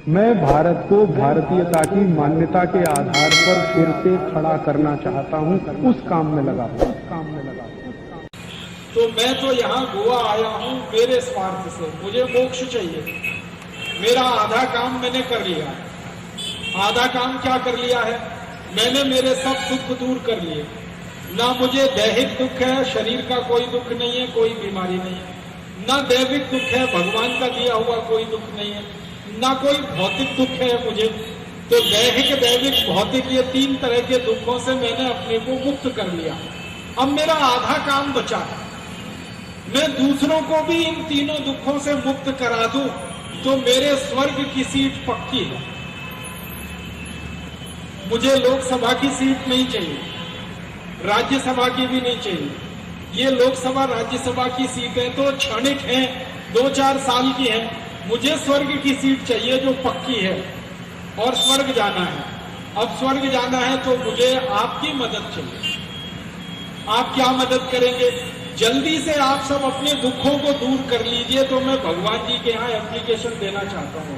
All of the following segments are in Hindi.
मैं भारत को भारतीयता की मान्यता के आधार पर फिर से खड़ा करना चाहता हूं, उस काम में लगा तो मैं तो यहाँ गोवा आया हूँ मेरे स्वार्थ से, मुझे मोक्ष चाहिए। मेरा आधा काम मैंने कर लिया है। आधा काम क्या कर लिया है? मैंने मेरे सब दुख दूर कर लिए। ना मुझे दैहिक दुख है, शरीर का कोई दुख नहीं है, कोई बीमारी नहीं है। ना दैविक दुख है, भगवान का दिया हुआ कोई दुख नहीं है। ना कोई भौतिक दुख है मुझे। तो दैहिक, दैविक, भौतिक, ये तीन तरह के दुखों से मैंने अपने को मुक्त कर लिया। अब मेरा आधा काम बचा है। मैं दूसरों को भी इन तीनों दुखों से मुक्त करा दूं तो मेरे स्वर्ग की सीट पक्की है। मुझे लोकसभा की सीट नहीं चाहिए, राज्यसभा की भी नहीं चाहिए। ये लोकसभा राज्यसभा की सीटें तो क्षणिक हैं, 2-4 साल की हैं। मुझे स्वर्ग की सीट चाहिए जो पक्की है, और स्वर्ग जाना है। अब स्वर्ग जाना है तो मुझे आपकी मदद चाहिए। आप क्या मदद करेंगे? जल्दी से आप सब अपने दुखों को दूर कर लीजिए, तो मैं भगवान जी के यहाँ एप्लीकेशन देना चाहता हूँ।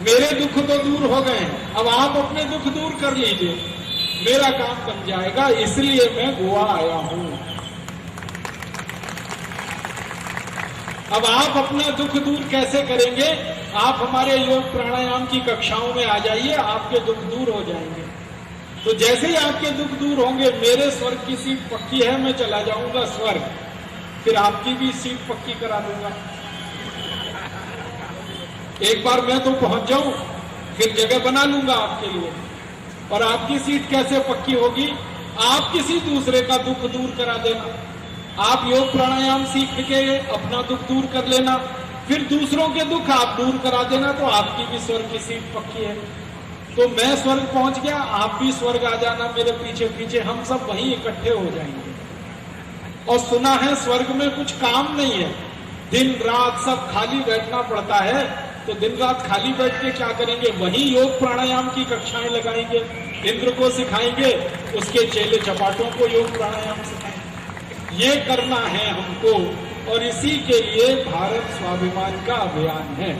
मेरे दुख तो दूर हो गए हैं, अब आप अपने दुख दूर कर लीजिए, मेरा काम बन जाएगा। इसलिए मैं गोवा आया हूं। अब आप अपना दुख दूर कैसे करेंगे? आप हमारे योग प्राणायाम की कक्षाओं में आ जाइए, आपके दुख दूर हो जाएंगे। तो जैसे ही आपके दुख दूर होंगे, मेरे स्वर्ग की सीट पक्की है, मैं चला जाऊंगा स्वर्ग, फिर आपकी भी सीट पक्की करा दूंगा। एक बार मैं तो पहुंच जाऊं, फिर जगह बना लूंगा आपके लिए। और आपकी सीट कैसे पक्की होगी? आप किसी दूसरे का दुख दूर करा देना। आप योग प्राणायाम सीख के अपना दुख दूर कर लेना, फिर दूसरों के दुख आप दूर करा देना, तो आपकी भी स्वर्ग की सीट पक्की है। तो मैं स्वर्ग पहुंच गया, आप भी स्वर्ग आ जाना मेरे पीछे पीछे, हम सब वहीं इकट्ठे हो जाएंगे। और सुना है स्वर्ग में कुछ काम नहीं है, दिन रात सब खाली बैठना पड़ता है। तो दिन रात खाली बैठ के क्या करेंगे? वहीं योग प्राणायाम की कक्षाएं लगाएंगे, इंद्र को सिखाएंगे, उसके चेले चपाटों को योग प्राणायाम सिखाएंगे। ये करना है हमको, और इसी के लिए भारत स्वाभिमान का अभियान है।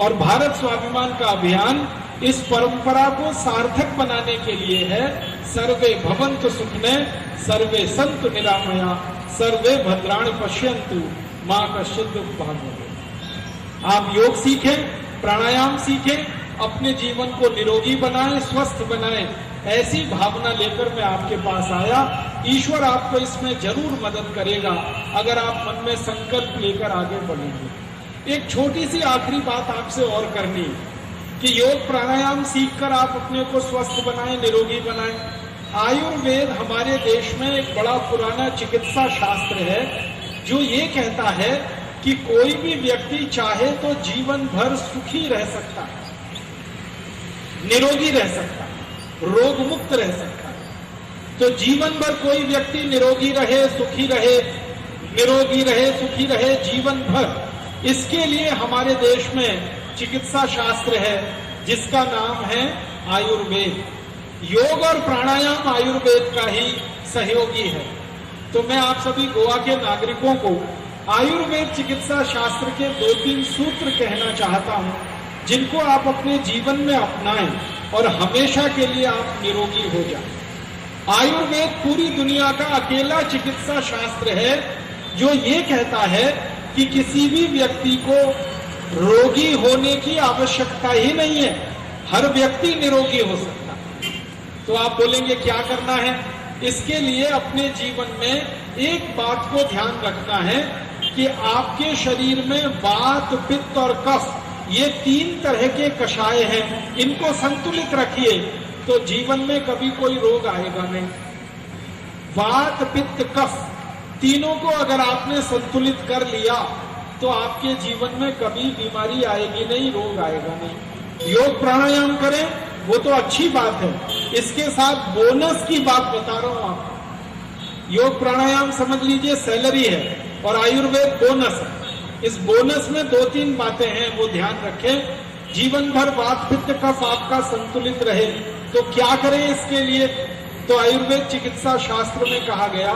और भारत स्वाभिमान का अभियान इस परंपरा को सार्थक बनाने के लिए है। सर्वे भवन्तु सुखिनः, सर्वे सन्तु निरामया, सर्वे भद्राणि पश्यन्तु, मा कश्चित् दुःखभाग् भवेत्। आप योग सीखें, प्राणायाम सीखें, अपने जीवन को निरोगी बनाएं, स्वस्थ बनाएं। ऐसी भावना लेकर मैं आपके पास आया। ईश्वर आपको इसमें जरूर मदद करेगा अगर आप मन में संकल्प लेकर आगे बढ़ेंगे। एक छोटी सी आखिरी बात आपसे और करनी कि योग प्राणायाम सीखकर आप अपने को स्वस्थ बनाएं, निरोगी बनाएं। आयुर्वेद हमारे देश में एक बड़ा पुराना चिकित्सा शास्त्र है जो ये कहता है कि कोई भी व्यक्ति चाहे तो जीवन भर सुखी रह सकता है, निरोगी रह सकता है, रोग मुक्त रह सकता है। तो जीवन भर कोई व्यक्ति निरोगी रहे, सुखी रहे, निरोगी रहे, सुखी रहे जीवन भर, इसके लिए हमारे देश में चिकित्सा शास्त्र है जिसका नाम है आयुर्वेद। योग और प्राणायाम आयुर्वेद का ही सहयोगी है। तो मैं आप सभी गोवा के नागरिकों को आयुर्वेद चिकित्सा शास्त्र के 2-3 सूत्र कहना चाहता हूं, जिनको आप अपने जीवन में अपनाएं और हमेशा के लिए आप निरोगी हो जाएं। आयुर्वेद पूरी दुनिया का अकेला चिकित्सा शास्त्र है जो ये कहता है कि किसी भी व्यक्ति को रोगी होने की आवश्यकता ही नहीं है, हर व्यक्ति निरोगी हो सकता है। तो आप बोलेंगे क्या करना है? इसके लिए अपने जीवन में एक बात को ध्यान रखना है कि आपके शरीर में वात, पित्त और कफ, ये 3 तरह के कषाय हैं, इनको संतुलित रखिए तो जीवन में कभी कोई रोग आएगा नहीं। वात, पित्त, कफ, तीनों को अगर आपने संतुलित कर लिया तो आपके जीवन में कभी बीमारी आएगी नहीं, रोग आएगा नहीं। योग प्राणायाम करें वो तो अच्छी बात है, इसके साथ बोनस की बात बता रहा हूं आपको। योग प्राणायाम समझ लीजिए सैलरी है और आयुर्वेद बोनस है। इस बोनस में 2-3 बातें हैं, वो ध्यान रखें। जीवन भर वात, पित्त, कफ आपका संतुलित रहे तो क्या करें इसके लिए? तो आयुर्वेद चिकित्सा शास्त्र में कहा गया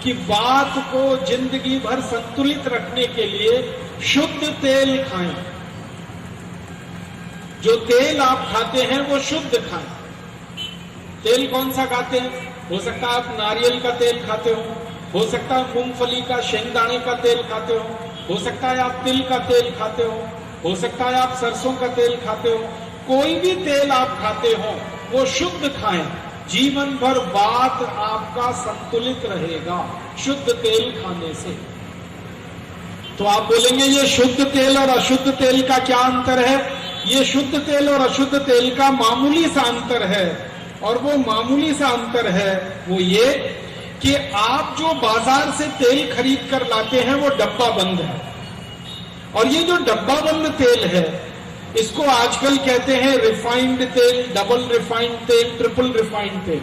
कि बात को जिंदगी भर संतुलित रखने के लिए शुद्ध तेल खाएं। जो तेल आप खाते हैं वो शुद्ध खाएं। तेल कौन सा खाते हैं? हो सकता है आप नारियल का तेल खाते हो सकता है मूंगफली का शेंगदाने का तेल खाते हो सकता है आप तिल का तेल खाते हो सकता है आप सरसों का तेल खाते हो। कोई भी तेल आप खाते हो वो शुद्ध खाएं। जीवन भर बात आपका संतुलित रहेगा शुद्ध तेल खाने से। तो आप बोलेंगे ये शुद्ध तेल और अशुद्ध तेल का क्या अंतर है? ये शुद्ध तेल और अशुद्ध तेल का मामूली सा अंतर है, और वो मामूली सा अंतर है वो ये कि आप जो बाजार से तेल खरीद कर लाते हैं वो डब्बा बंद है, और ये जो डब्बा बंद तेल है इसको आजकल कहते हैं रिफाइंड तेल, डबल रिफाइंड तेल, ट्रिपल रिफाइंड तेल।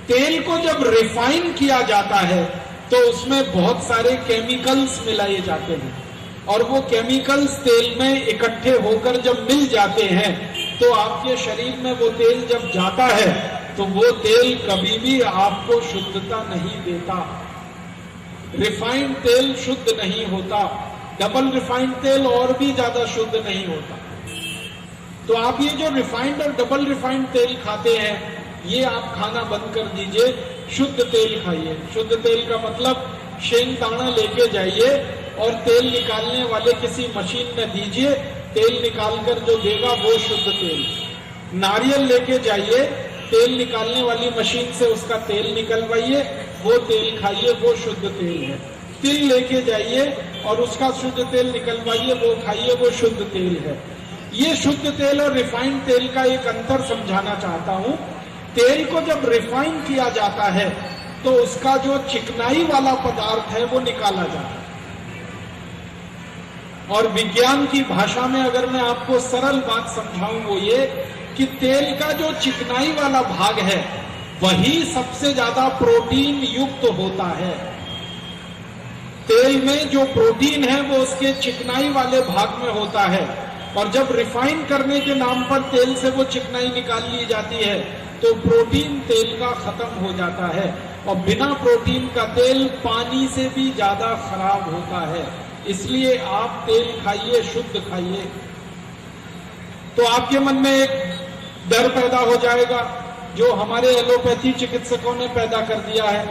तेल को जब रिफाइन किया जाता है तो उसमें बहुत सारे केमिकल्स मिलाए जाते हैं, और वो केमिकल्स तेल में इकट्ठे होकर जब मिल जाते हैं तो आपके शरीर में वो तेल जब जाता है तो वो तेल कभी भी आपको शुद्धता नहीं देता। रिफाइंड तेल शुद्ध नहीं होता, डबल रिफाइंड तेल और भी ज्यादा शुद्ध नहीं होता। तो आप ये जो रिफाइंड और डबल रिफाइंड तेल खाते हैं ये आप खाना बंद कर दीजिए, शुद्ध तेल खाइए। शुद्ध तेल का मतलब शेंगदाना लेके जाइए और तेल निकालने वाले किसी मशीन में दीजिए, तेल निकालकर जो देगा वो शुद्ध तेल। नारियल लेके जाइए, तेल निकालने वाली मशीन से उसका तेल निकलवाइए, वो तेल खाइए, वो शुद्ध तेल है। तिल लेके जाइए और उसका शुद्ध तेल निकलवाइए, वो खाइए, वो शुद्ध तेल है। ये शुद्ध तेल और रिफाइंड तेल का एक अंतर समझाना चाहता हूं। तेल को जब रिफाइन किया जाता है तो उसका जो चिकनाई वाला पदार्थ है वो निकाला जाता है, और विज्ञान की भाषा में अगर मैं आपको सरल बात समझाऊं वो ये कि तेल का जो चिकनाई वाला भाग है वही सबसे ज्यादा प्रोटीन युक्त होता है। तेल में जो प्रोटीन है वो उसके चिकनाई वाले भाग में होता है, और जब रिफाइन करने के नाम पर तेल से वो चिकनाई निकाल ली जाती है तो प्रोटीन तेल का खत्म हो जाता है, और बिना प्रोटीन का तेल पानी से भी ज्यादा खराब होता है। इसलिए आप तेल खाइए, शुद्ध खाइए। तो आपके मन में एक डर पैदा हो जाएगा जो हमारे एलोपैथी चिकित्सकों ने पैदा कर दिया है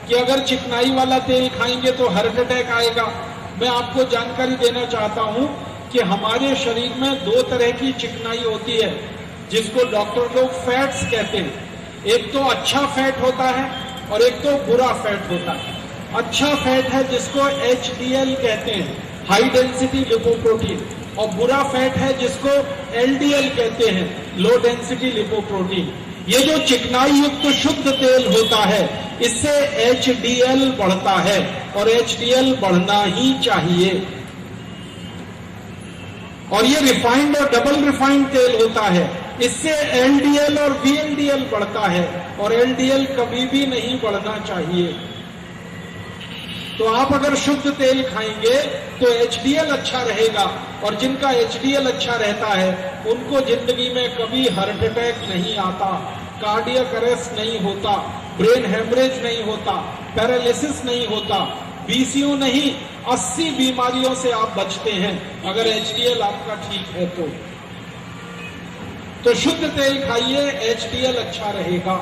कि अगर चिकनाई वाला तेल खाएंगे तो हार्ट अटैक आएगा। मैं आपको जानकारी देना चाहता हूं कि हमारे शरीर में दो तरह की चिकनाई होती है जिसको डॉक्टर लोग फैट्स कहते हैं। एक तो अच्छा फैट होता है और एक तो बुरा फैट होता है। अच्छा फैट है जिसको HDL कहते हैं, हाई डेंसिटी लिपोप्रोटीन, और बुरा फैट है जिसको LDL कहते हैं, लो डेंसिटी लिपोप्रोटीन। ये जो चिकनाई युक्त शुद्ध तेल होता है इससे HDL बढ़ता है, और HDL बढ़ना ही चाहिए। और ये रिफाइंड और डबल रिफाइंड तेल होता है, इससे LDL और VLDL बढ़ता है, और LDL कभी भी नहीं बढ़ना चाहिए। तो आप अगर शुद्ध तेल खाएंगे तो HDL अच्छा रहेगा, और जिनका HDL अच्छा रहता है उनको जिंदगी में कभी हार्ट अटैक नहीं आता, कार्डियक अरेस्ट नहीं होता, ब्रेन हेमरेज नहीं होता, पैरालिसिस नहीं होता, BCO नहीं, 80 बीमारियों से आप बचते हैं अगर HDL आपका ठीक है तो शुद्ध तेल खाइए, HDL अच्छा रहेगा।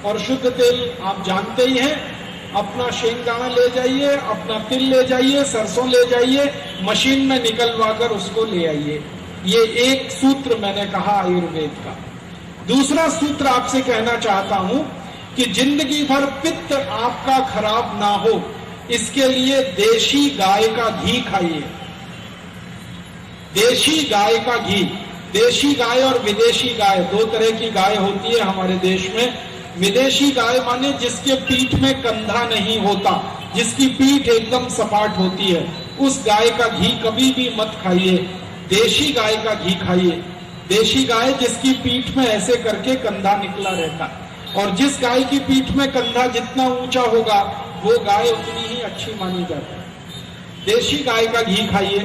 और शुद्ध तेल आप जानते ही हैं, अपना शेंगदाना ले जाइए, अपना तिल ले जाइए, सरसों ले जाइए, मशीन में निकलवा कर उसको ले आइए। ये एक सूत्र मैंने कहा आयुर्वेद का। दूसरा सूत्र आपसे कहना चाहता हूं कि जिंदगी भर पित्त आपका खराब ना हो इसके लिए देशी गाय का घी खाइए। देशी गाय का घी। देशी गाय और विदेशी गाय दो तरह की गाय होती है हमारे देश में। विदेशी गाय माने जिसके पीठ में कंधा नहीं होता, जिसकी पीठ एकदम सपाट होती है, उस गाय का घी कभी भी मत खाइए। देशी गाय का घी खाइए। देशी गाय जिसकी पीठ में ऐसे करके कंधा निकला रहता है, और जिस गाय की पीठ में कंधा जितना ऊंचा होगा वो गाय उतनी ही अच्छी मानी जाती है। देशी गाय का घी खाइए।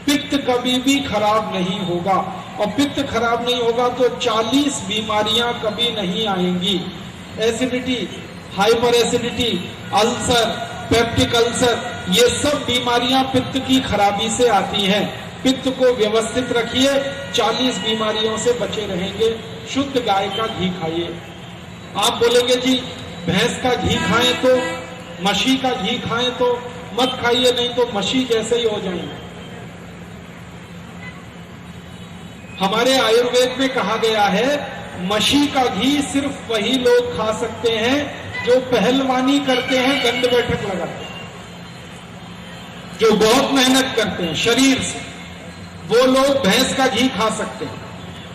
पित्त कभी भी खराब नहीं होगा, और पित्त खराब नहीं होगा तो 40 बीमारियां कभी नहीं आएंगी। Acidity, hyper acidity, ulcer, peptic ulcer, ये सब बीमारियां पित्त की खराबी से आती हैं। पित्त को व्यवस्थित रखिए, 40 बीमारियों से बचे रहेंगे। शुद्ध गाय का घी खाइए। आप बोलेंगे जी भैंस का घी खाएं तो, मशी का घी खाएं तो, मत खाइए, नहीं तो मशी जैसे ही हो जाएंगे। हमारे आयुर्वेद में कहा गया है मशी का घी सिर्फ वही लोग खा सकते हैं जो पहलवानी करते हैं, दंड बैठक लगाते हैं, जो बहुत मेहनत करते हैं शरीर से, वो लोग भैंस का घी खा सकते हैं।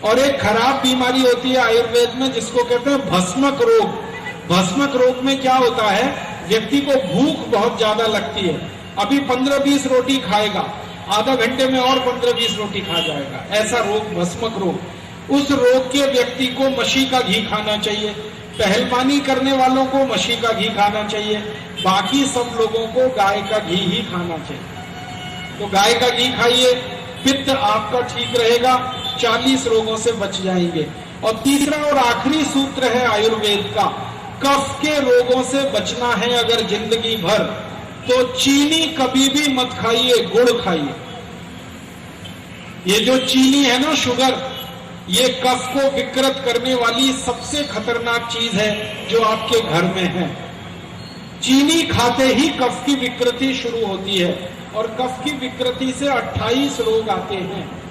और एक खराब बीमारी होती है आयुर्वेद में जिसको कहते हैं भस्मक रोग। भस्मक रोग में क्या होता है, व्यक्ति को भूख बहुत ज्यादा लगती है, अभी 15-20 रोटी खाएगा, आधा घंटे में और 15-20 रोटी खा जाएगा, ऐसा रोग भस्मक रोग। उस रोग के व्यक्ति को मशी का घी खाना चाहिए, पहलवानी करने वालों को मशी का घी खाना चाहिए, बाकी सब लोगों को गाय का घी ही खाना चाहिए। तो गाय का घी खाइए, पित्त आपका ठीक रहेगा, 40 रोगों से बच जाएंगे। और तीसरा और आखिरी सूत्र है आयुर्वेद का, कफ के रोगों से बचना है अगर जिंदगी भर, तो चीनी कभी भी मत खाइए, गुड़ खाइए। ये जो चीनी है ना, शुगर, ये कफ को विकृत करने वाली सबसे खतरनाक चीज है जो आपके घर में है। चीनी खाते ही कफ की विकृति शुरू होती है और कफ की विकृति से 28 रोग आते हैं।